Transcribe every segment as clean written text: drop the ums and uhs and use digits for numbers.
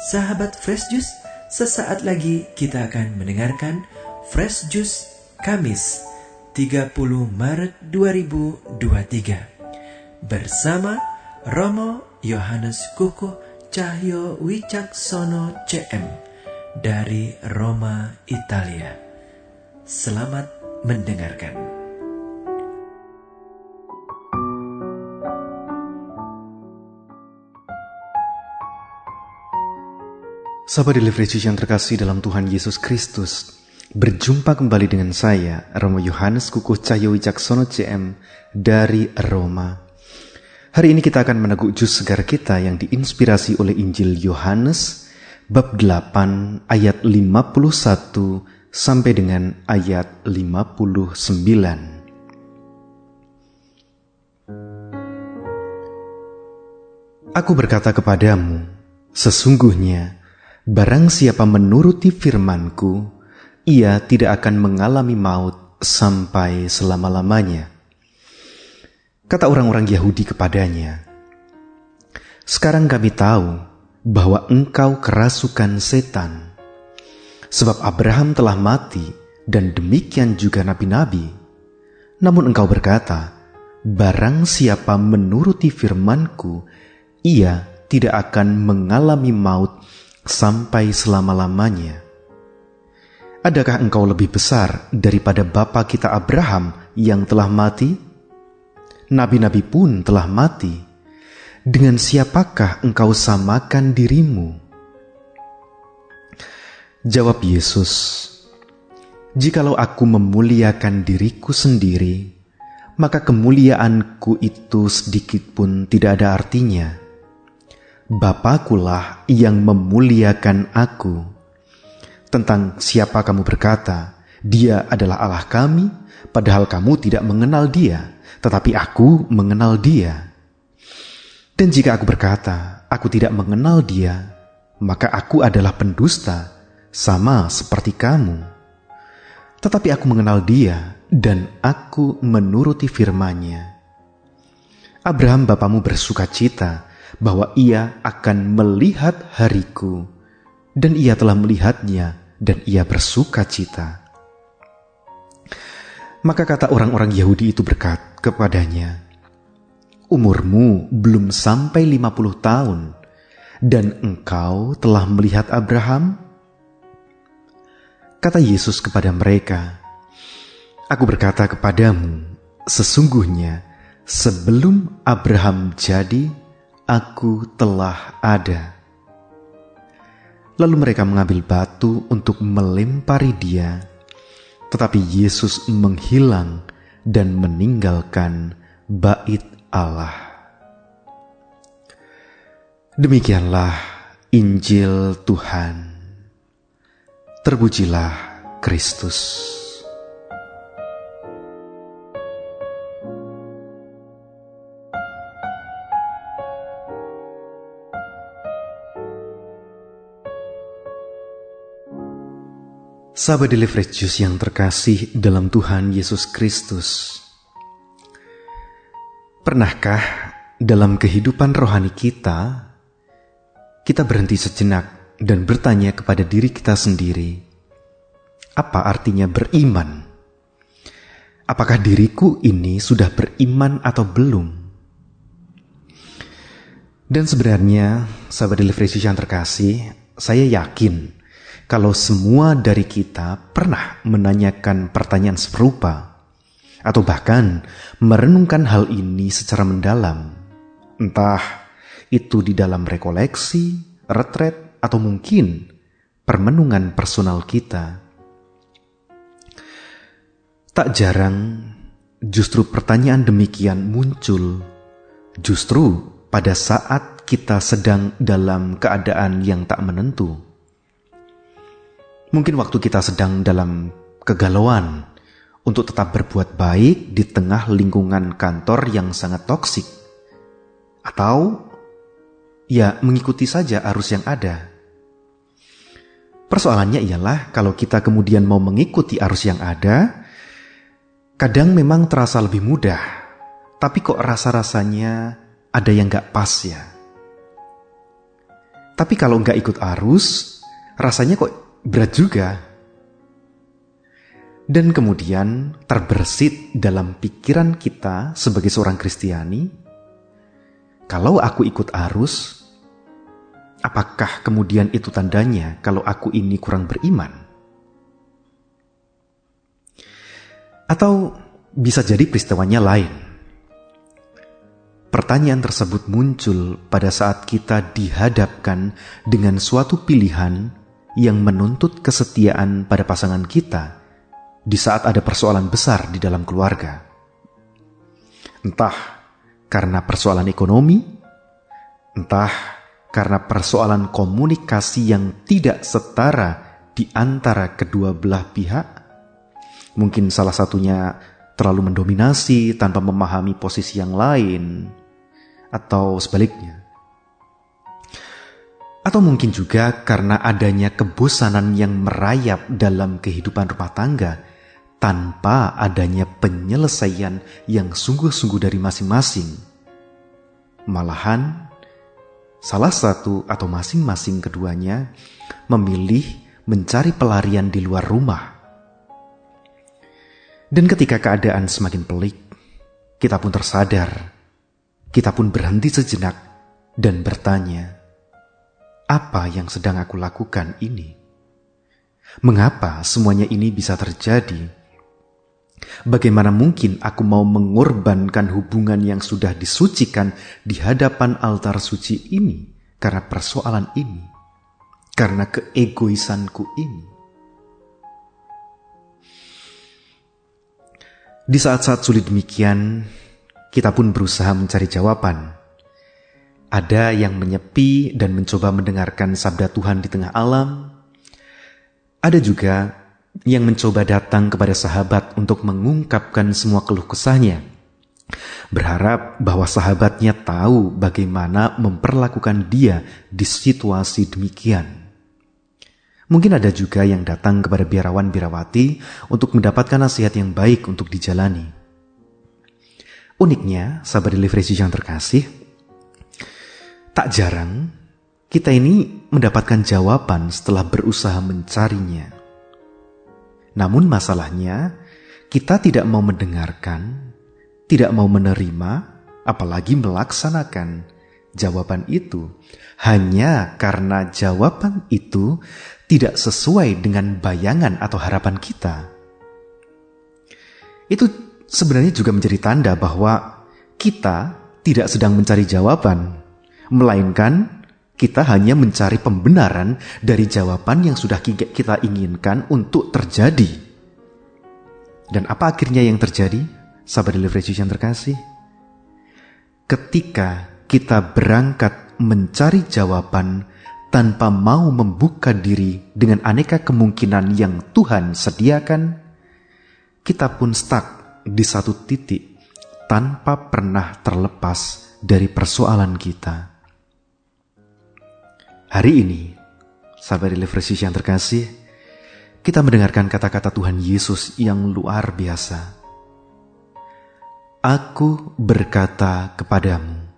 Sahabat Fresh Juice, sesaat lagi kita akan mendengarkan Fresh Juice Kamis 30 Maret 2023 bersama Romo Yohanes Kukuh Cahyo Wicaksono CM dari Roma, Italia. Selamat mendengarkan. Sahabat Daily Fresh Juice yang terkasih dalam Tuhan Yesus Kristus, berjumpa kembali dengan saya, Romo Yohanes Kukuh Cahyo Wicaksono CM dari Roma. Hari ini kita akan meneguk jus segar kita yang diinspirasi oleh Injil Yohanes, bab 8 ayat 51 sampai dengan ayat 59. Aku berkata kepadamu, sesungguhnya, barang siapa menuruti firman-Ku, ia tidak akan mengalami maut sampai selama-lamanya. Kata orang-orang Yahudi kepadanya, sekarang kami tahu bahwa engkau kerasukan setan, sebab Abraham telah mati dan demikian juga nabi-nabi. Namun engkau berkata, barang siapa menuruti firman-Ku, ia tidak akan mengalami maut sampai selama-lamanya. Adakah engkau lebih besar daripada bapa kita Abraham yang telah mati? Nabi-nabi pun telah mati. Dengan siapakah engkau samakan dirimu? Jawab Yesus, jikalau aku memuliakan diriku sendiri, maka kemuliaanku itu sedikit pun tidak ada artinya. Bapakulah yang memuliakan aku. Tentang siapa kamu berkata, dia adalah Allah kami, padahal kamu tidak mengenal dia, tetapi aku mengenal dia. Dan jika aku berkata, aku tidak mengenal dia, maka aku adalah pendusta, sama seperti kamu. Tetapi aku mengenal dia, dan aku menuruti firman-Nya. Abraham bapamu bersukacita bahwa ia akan melihat hariku, dan ia telah melihatnya, dan ia bersuka cita. Maka kata orang-orang Yahudi itu kepadanya, umurmu belum sampai 50 tahun, dan engkau telah melihat Abraham? Kata Yesus kepada mereka, aku berkata kepadamu, sesungguhnya sebelum Abraham jadi, aku telah ada. Lalu mereka mengambil batu untuk melempari dia, tetapi Yesus menghilang dan meninggalkan bait Allah. Demikianlah Injil Tuhan. Terpujilah Kristus. Sahabat Daily Fresh Juice yang terkasih dalam Tuhan Yesus Kristus, pernahkah dalam kehidupan rohani kita berhenti sejenak dan bertanya kepada diri kita sendiri, apa artinya beriman? Apakah diriku ini sudah beriman atau belum? Dan sebenarnya, sahabat Daily Fresh Juice yang terkasih, saya yakin kalau semua dari kita pernah menanyakan pertanyaan serupa, atau bahkan merenungkan hal ini secara mendalam, entah itu di dalam rekoleksi, retret, atau mungkin permenungan personal kita. Tak jarang justru pertanyaan demikian muncul justru pada saat kita sedang dalam keadaan yang tak menentu. Mungkin waktu kita sedang dalam kegalauan untuk tetap berbuat baik di tengah lingkungan kantor yang sangat toksik. Atau ya mengikuti saja arus yang ada. Persoalannya ialah kalau kita kemudian mau mengikuti arus yang ada, kadang memang terasa lebih mudah. Tapi kok rasa-rasanya ada yang gak pas ya. Tapi kalau nggak ikut arus, rasanya kok berat juga. Dan kemudian terbersit dalam pikiran kita sebagai seorang Kristiani, kalau aku ikut arus, apakah kemudian itu tandanya kalau aku ini kurang beriman? Atau bisa jadi peristiwanya lain. Pertanyaan tersebut muncul pada saat kita dihadapkan dengan suatu pilihan yang menuntut kesetiaan pada pasangan kita di saat ada persoalan besar di dalam keluarga. Entah karena persoalan ekonomi, entah karena persoalan komunikasi yang tidak setara di antara kedua belah pihak. Mungkin salah satunya terlalu mendominasi tanpa memahami posisi yang lain, atau sebaliknya. Atau mungkin juga karena adanya kebosanan yang merayap dalam kehidupan rumah tangga tanpa adanya penyelesaian yang sungguh-sungguh dari masing-masing. Malahan, salah satu atau masing-masing keduanya memilih mencari pelarian di luar rumah. Dan ketika keadaan semakin pelik, kita pun tersadar, kita pun berhenti sejenak dan bertanya, apa yang sedang aku lakukan ini? Mengapa semuanya ini bisa terjadi? Bagaimana mungkin aku mau mengorbankan hubungan yang sudah disucikan di hadapan altar suci ini karena persoalan ini, karena keegoisanku ini? Di saat-saat sulit demikian, kita pun berusaha mencari jawaban. Ada yang menyepi dan mencoba mendengarkan sabda Tuhan di tengah alam. Ada juga yang mencoba datang kepada sahabat untuk mengungkapkan semua keluh kesahnya, berharap bahwa sahabatnya tahu bagaimana memperlakukan dia di situasi demikian. Mungkin ada juga yang datang kepada biarawan-biarawati untuk mendapatkan nasihat yang baik untuk dijalani. Uniknya, sahabat Deliverance yang terkasih, tak jarang kita ini mendapatkan jawaban setelah berusaha mencarinya. Namun masalahnya, kita tidak mau mendengarkan, tidak mau menerima, apalagi melaksanakan jawaban itu. Hanya karena jawaban itu tidak sesuai dengan bayangan atau harapan kita. Itu sebenarnya juga menjadi tanda bahwa kita tidak sedang mencari jawaban, melainkan kita hanya mencari pembenaran dari jawaban yang sudah kita inginkan untuk terjadi. Dan apa akhirnya yang terjadi, sahabat Deliverance yang terkasih? Ketika kita berangkat mencari jawaban tanpa mau membuka diri dengan aneka kemungkinan yang Tuhan sediakan, kita pun stuck di satu titik tanpa pernah terlepas dari persoalan kita. Hari ini, sahabat Deliverance yang terkasih, kita mendengarkan kata-kata Tuhan Yesus yang luar biasa. Aku berkata kepadamu,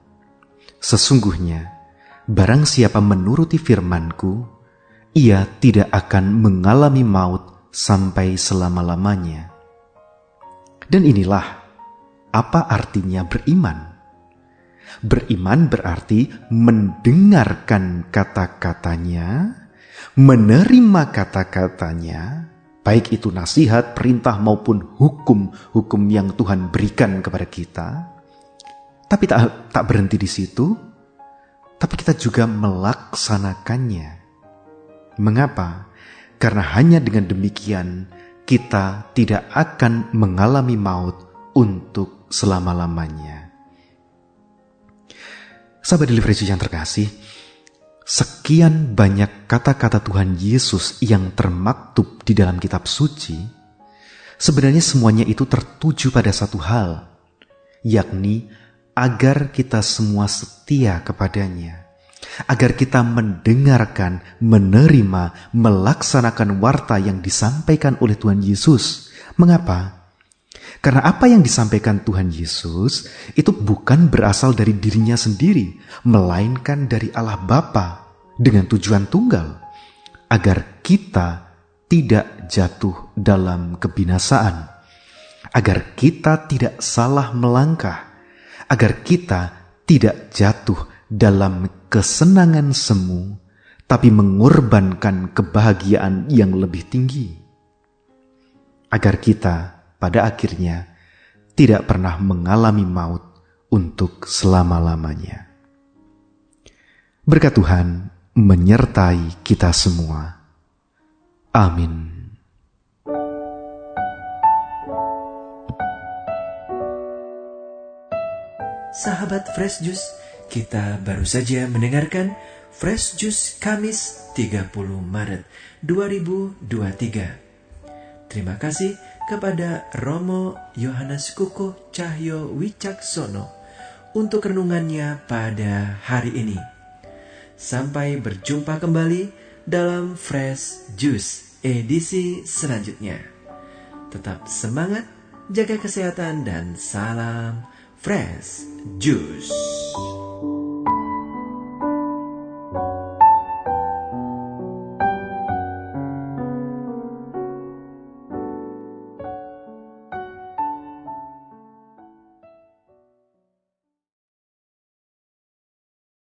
sesungguhnya barang siapa menuruti firman-Ku, ia tidak akan mengalami maut sampai selama-lamanya. Dan inilah apa artinya beriman. Beriman berarti mendengarkan kata-katanya, menerima kata-katanya, baik itu nasihat, perintah maupun hukum yang Tuhan berikan kepada kita. Tapi tak berhenti di situ, tapi kita juga melaksanakannya. Mengapa? Karena hanya dengan demikian kita tidak akan mengalami maut untuk selama-lamanya. Sahabat Deliverance yang terkasih, sekian banyak kata-kata Tuhan Yesus yang termaktub di dalam kitab suci, sebenarnya semuanya itu tertuju pada satu hal, yakni agar kita semua setia kepadanya, agar kita mendengarkan, menerima, melaksanakan warta yang disampaikan oleh Tuhan Yesus. Mengapa? Karena apa yang disampaikan Tuhan Yesus itu bukan berasal dari dirinya sendiri, melainkan dari Allah Bapa, dengan tujuan tunggal, agar kita tidak jatuh dalam kebinasaan, agar kita tidak salah melangkah, agar kita tidak jatuh dalam kesenangan semu, tapi mengorbankan kebahagiaan yang lebih tinggi, agar kita pada akhirnya tidak pernah mengalami maut untuk selama-lamanya. Berkat Tuhan menyertai kita semua. Amin. Sahabat Fresh Juice, kita baru saja mendengarkan Fresh Juice Kamis 30 Maret 2023. Terima kasih kepada Romo Yohanes Kukuh Cahyo Wicaksono untuk renungannya pada hari ini. Sampai berjumpa kembali dalam Fresh Juice edisi selanjutnya. Tetap semangat, jaga kesehatan, dan salam Fresh Juice.